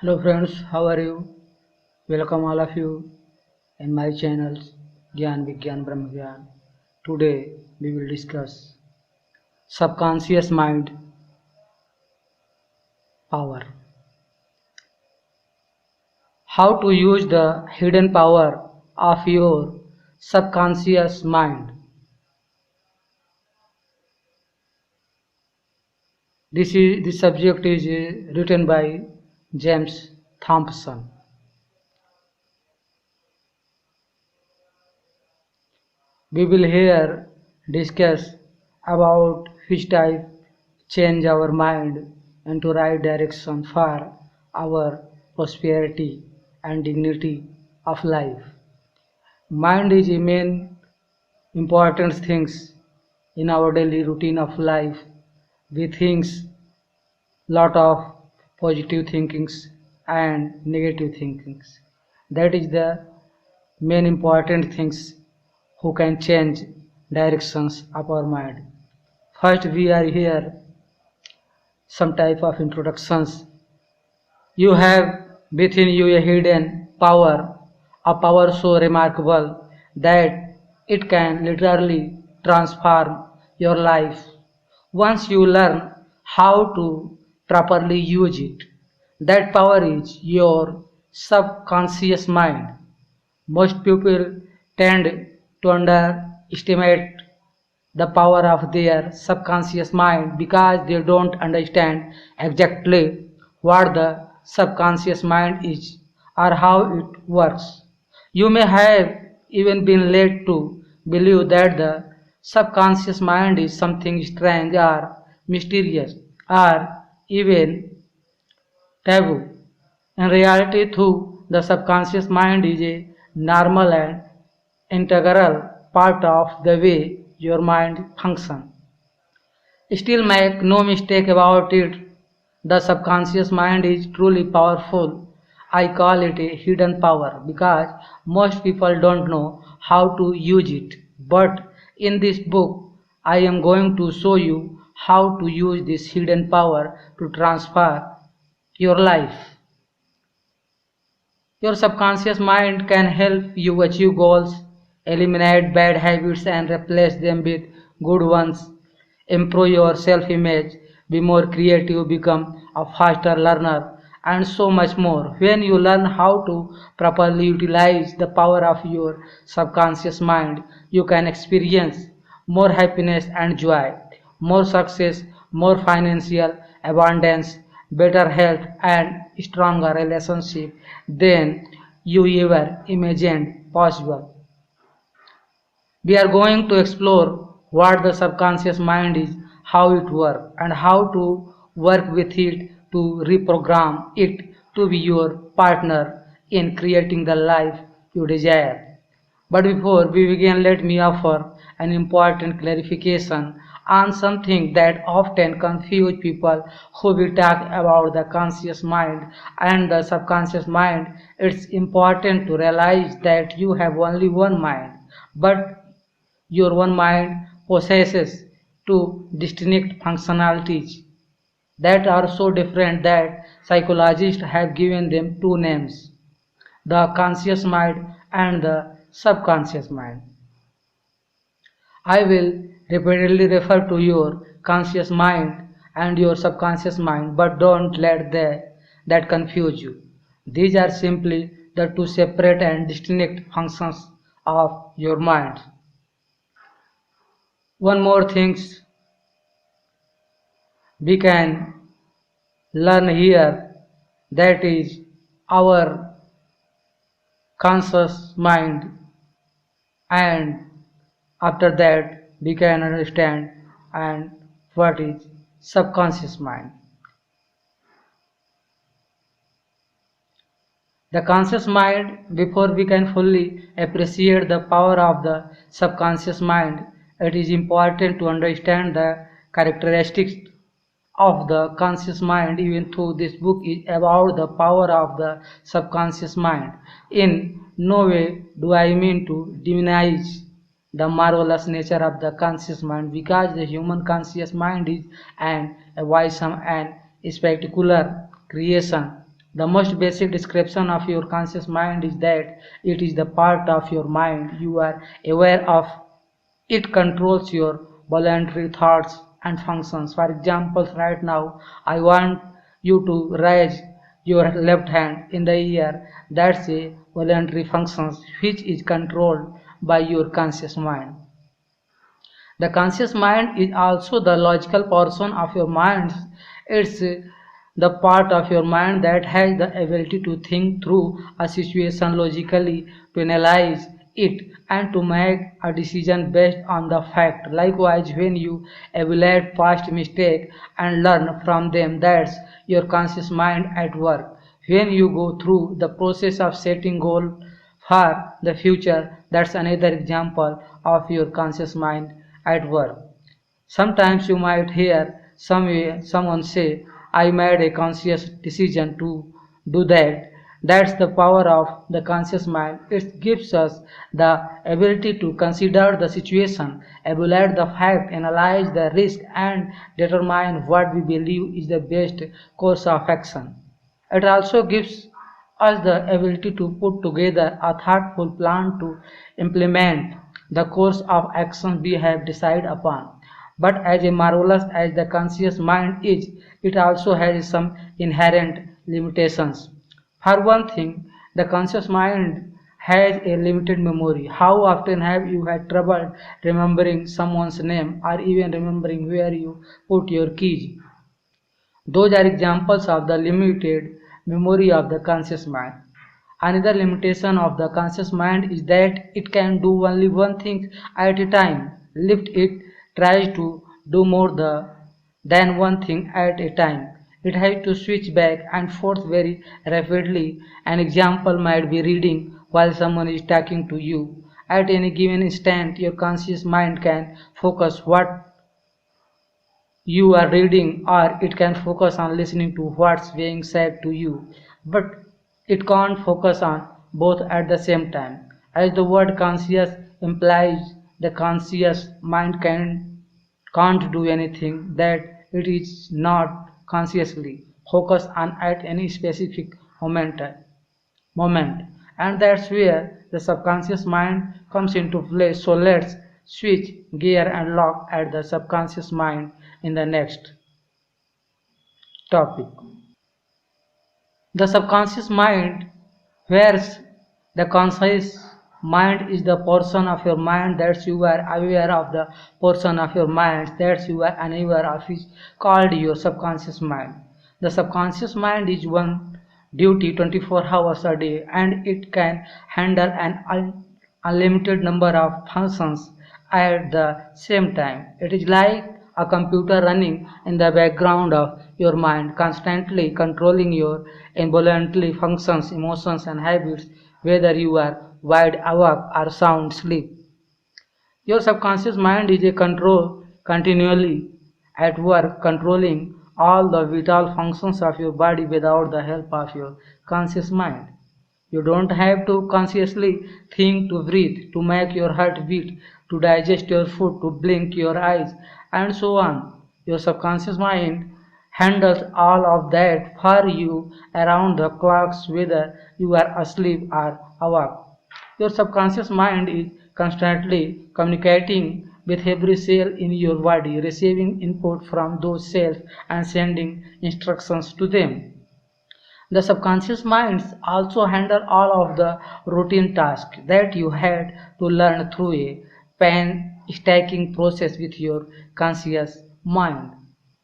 Hello friends, how are you? Welcome all of you in my channel G.V.B Brahmagyan. Today we will discuss subconscious mind power. How to use the hidden power of your subconscious mind. This subject is written by James Thompson. We will here discuss about which type change our mind into right direction for our prosperity and dignity of life. Mind is a main important things in our daily routine of life. We think lot of positive thinkings and negative thinkings. That is the main important things who can change directions of our mind. First we are here some type of introductions. You have within you a hidden power, a power so remarkable that it can literally transform your life once you learn how to properly use it. That power is your subconscious mind. Most people tend to underestimate the power of their subconscious mind because they don't understand exactly what the subconscious mind is or how it works. You may have even been led to believe that the subconscious mind is something strange or mysterious or even taboo. In reality, though, the subconscious mind is a normal and integral part of the way your mind functions. Still, make no mistake about it, the subconscious mind is truly powerful. I call it a hidden power because most people don't know how to use it. But in this book, I am going to show you how to use this hidden power to transfer your life. Your subconscious mind can help you achieve goals, eliminate bad habits and replace them with good ones, improve your self image, be more creative, become a faster learner, and so much more. When you learn how to properly utilize the power of your subconscious mind, you can experience more happiness and joy, more success, more financial abundance, better health, and stronger relationship than you ever imagined possible. We are going to explore what the subconscious mind is, how it works, and how to work with it to reprogram it to be your partner in creating the life you desire. But before we begin, let me offer an important clarification on something that often confuses people who we talk about the conscious mind and the subconscious mind. It's important to realize that you have only one mind, but your one mind possesses two distinct functionalities that are so different that psychologists have given them two names: the conscious mind and the subconscious mind. I will repeatedly refer to your conscious mind and your subconscious mind, but don't let that confuse you. These are simply the two separate and distinct functions of your mind. One more thing we can learn here, that is our conscious mind, and after that we can understand and what is subconscious mind. The conscious mind, before we can fully appreciate the power of the subconscious mind, it is important to understand the characteristics of the conscious mind. Even though this book is about the power of the subconscious mind, in no way do I mean to demonize the marvelous nature of the conscious mind, because the human conscious mind is an awesome and spectacular creation The most basic description of your conscious mind is that it is the part of your mind you are aware of. It controls your voluntary thoughts and functions. For example, right now, I want you to raise your left hand in the air. That's a voluntary function which is controlled by your conscious mind. The conscious mind is also the logical portion of your mind. It's the part of your mind that has the ability to think through a situation logically, to analyze it, and to make a decision based on the fact. Likewise, when you evaluate past mistakes and learn from them, that's your conscious mind at work. When you go through the process of setting goals for the future, that's another example of your conscious mind at work. Sometimes you might hear someone say, I made a conscious decision to do that. That's the power of the conscious mind. It gives us the ability to consider the situation, evaluate the fact, analyze the risk, and determine what we believe is the best course of action. It also gives us the ability to put together a thoughtful plan to implement the course of action we have decided upon. But as marvelous as the conscious mind is, it also has some inherent limitations. For one thing, the conscious mind has a limited memory. How often have you had trouble remembering someone's name or even remembering where you put your keys? Those are examples of the limited memory of the conscious mind. Another limitation of the conscious mind is that it can do only one thing at a time. Lift it tries to do more than one thing at a time. It has to switch back and forth very rapidly. An example might be reading while someone is talking to you. At any given instant, your conscious mind can focus what you are reading, or it can focus on listening to what's being said to you, but it can't focus on both at the same time. As the word conscious implies, the conscious mind can't do anything that it is not consciously focused on at any specific moment, and that's where the subconscious mind comes into play. So let's switch gear and look at the subconscious mind in the next topic. The subconscious mind, whereas the conscious mind is the portion of your mind that you are aware of, the portion of your mind that you are unaware of is called your subconscious mind. The subconscious mind is one duty 24 hours a day, and it can handle an unlimited number of functions at the same time. It is like a computer running in the background of your mind, constantly controlling your involuntary functions, emotions, and habits, whether you are wide awake or sound asleep. Your subconscious mind is a control continually at work, controlling all the vital functions of your body without the help of your conscious mind. You don't have to consciously think to breathe, to make your heart beat, to digest your food, to blink your eyes, and so on. Your subconscious mind handles all of that for you around the clocks, whether you are asleep or awake. Your subconscious mind is constantly communicating with every cell in your body, receiving input from those cells and sending instructions to them. The subconscious minds also handle all of the routine tasks that you had to learn through a painstaking process with your conscious mind.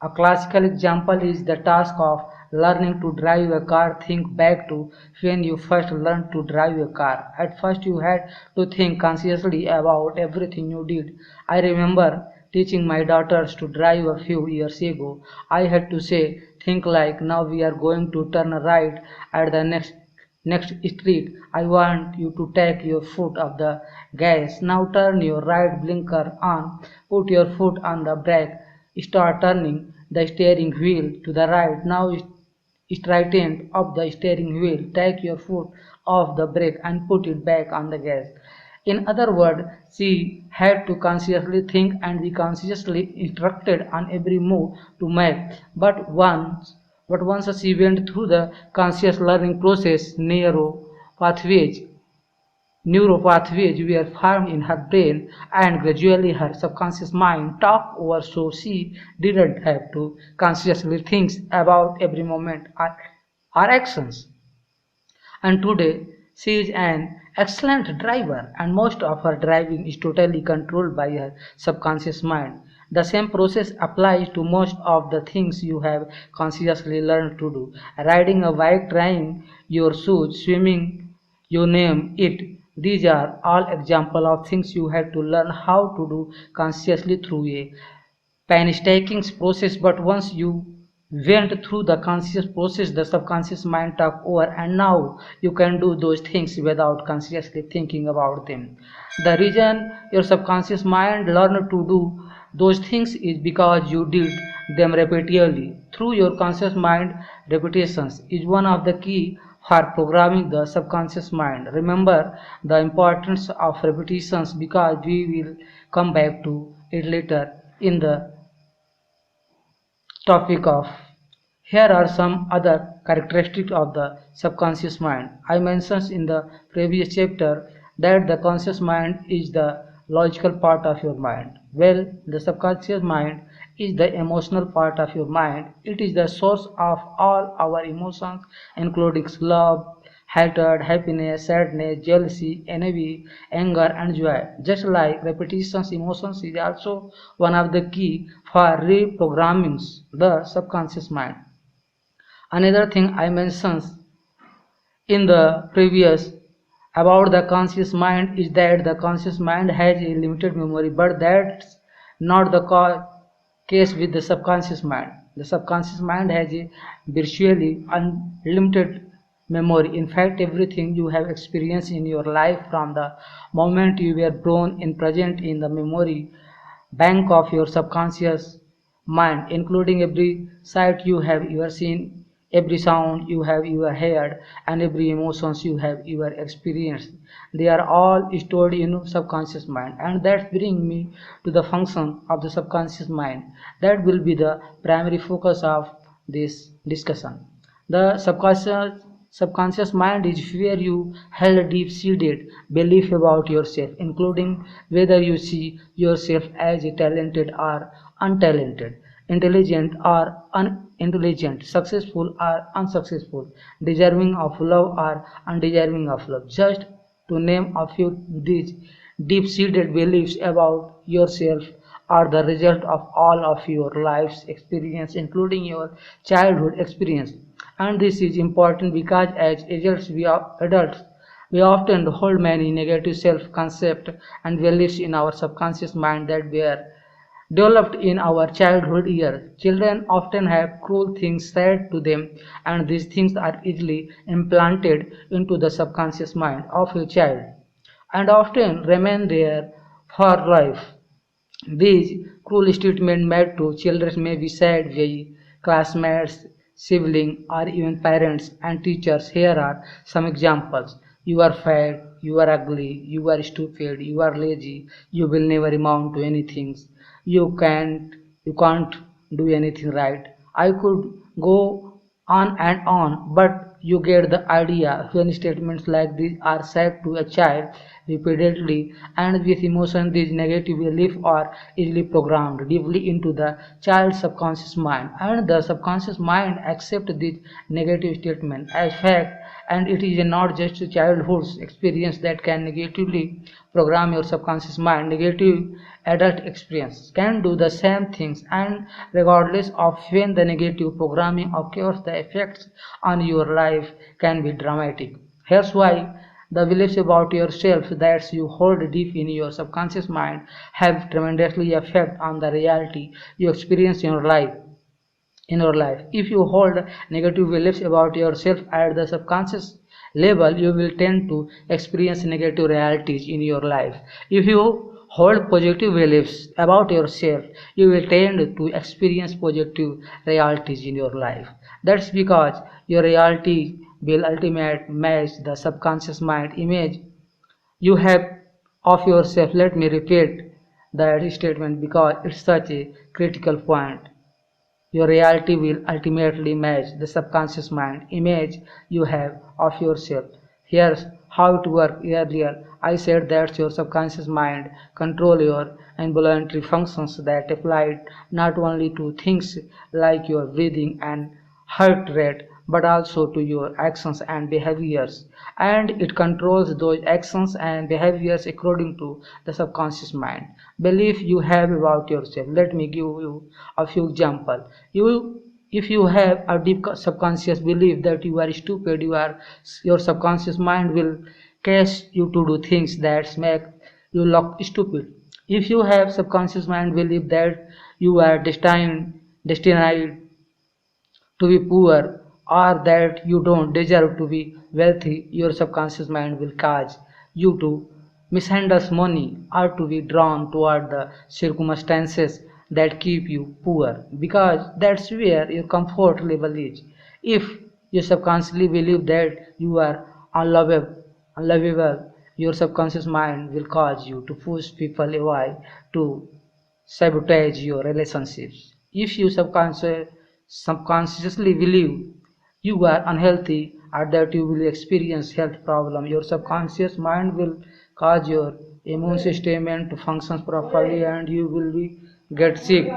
A classical example is the task of learning to drive a car. Think back to when you first learned to drive a car. At first, you had to think consciously about everything you did. I remember teaching my daughters to drive a few years ago. I had to say, think like now we are going to turn right at the next street. I want you to take your foot off the gas. Now turn your right blinker on. Put your foot on the brake. Start turning the steering wheel to the right. Now straighten up the steering wheel. Take your foot off the brake and put it back on the gas. In other words, she had to consciously think and be consciously instructed on every move to make. But once But once she went through the conscious learning process, neuropathways were formed in her brain, and gradually her subconscious mind took over, so she didn't have to consciously think about every moment or actions. And today she is an excellent driver, and most of her driving is totally controlled by her subconscious mind. The same process applies to most of the things you have consciously learned to do: riding a bike, trying your shoes, swimming, you name it. These are all examples of things you had to learn how to do consciously through a painstaking process. But once you went through the conscious process, the subconscious mind took over, and now you can do those things without consciously thinking about them. The reason your subconscious mind learned to do those things is because you did them repeatedly through your conscious mind. Repetitions is one of the key for programming the subconscious mind. Remember the importance of repetitions, because we will come back to it later in the topic of. Here are some other characteristics of the subconscious mind. I mentioned in the previous chapter that the conscious mind is the logical part of your mind. Well, the subconscious mind is the emotional part of your mind. It is the source of all our emotions, including love, hatred, happiness, sadness, jealousy, envy, anger, and joy. Just like repetitions, emotions is also one of the key for reprogramming the subconscious mind. Another thing I mentioned in the previous about the conscious mind is that the conscious mind has a limited memory, but that's not the case with the subconscious mind. The subconscious mind has a virtually unlimited memory. In fact, everything you have experienced in your life from the moment you were born is present in the memory bank of your subconscious mind, including every sight you have ever seen, every sound you have ever heard, and every emotions you have ever experienced. They are all stored in subconscious mind, and that brings me to the function of the subconscious mind. That will be the primary focus of this discussion. The subconscious mind is where you held deep-seated belief about yourself, including whether you see yourself as talented or untalented, intelligent or unintelligent, successful or unsuccessful, deserving of love or undeserving of love. Just to name a few, these deep-seated beliefs about yourself are the result of all of your life's experience, including your childhood experience. And this is important because as adults we often hold many negative self-concept and beliefs in our subconscious mind that were developed in our childhood years. Children often have cruel things said to them, and these things are easily implanted into the subconscious mind of a child and often remain there for life. These cruel statements made to children may be said by classmates, siblings, or even parents and teachers. Here are some examples: you are fat, you are ugly, you are stupid, you are lazy, you will never amount to anything, you can't, you can't do anything right. I could go on, but you get the idea. When statements like these are said to a child repeatedly and with emotion, these negative beliefs are easily programmed deeply into the child's subconscious mind, and the subconscious mind accepts these negative statements as fact. And it is not just a childhood's experience that can negatively program your subconscious mind. Negative adult experience can do the same things, and regardless of when the negative programming occurs, the effects on your life can be dramatic. Here's why: the beliefs about yourself that you hold deep in your subconscious mind have tremendously effect on the reality you experience in your life. If you hold negative beliefs about yourself at the subconscious level, you will tend to experience negative realities in your life. If you hold positive beliefs about yourself, you will tend to experience positive realities in your life. That's because your reality will ultimately match the subconscious mind image you have of yourself. Let me repeat that statement because it's such a critical point. your reality will ultimately match the subconscious mind image you have of yourself. Here's how it works. Earlier, I said that your subconscious mind control your involuntary functions that apply not only to things like your breathing and heart rate but also to your actions and behaviors, and it controls those actions and behaviors according to the subconscious mind belief you have about yourself. Let me give you a few examples. If you have a deep subconscious belief that you are stupid, your subconscious mind will cause you to do things that make you look stupid. If you have subconscious mind belief that you are destined to be poor or that you don't deserve to be wealthy, your subconscious mind will cause you to mishandle money or to be drawn toward the circumstances that keep you poor because that's where your comfort level is. If you subconsciously believe that you are unlovable, your subconscious mind will cause you to push people away to sabotage your relationships. If you subconsciously believe you are unhealthy or that you will experience health problem, your subconscious mind will cause your immune system to function properly and you will be get sick.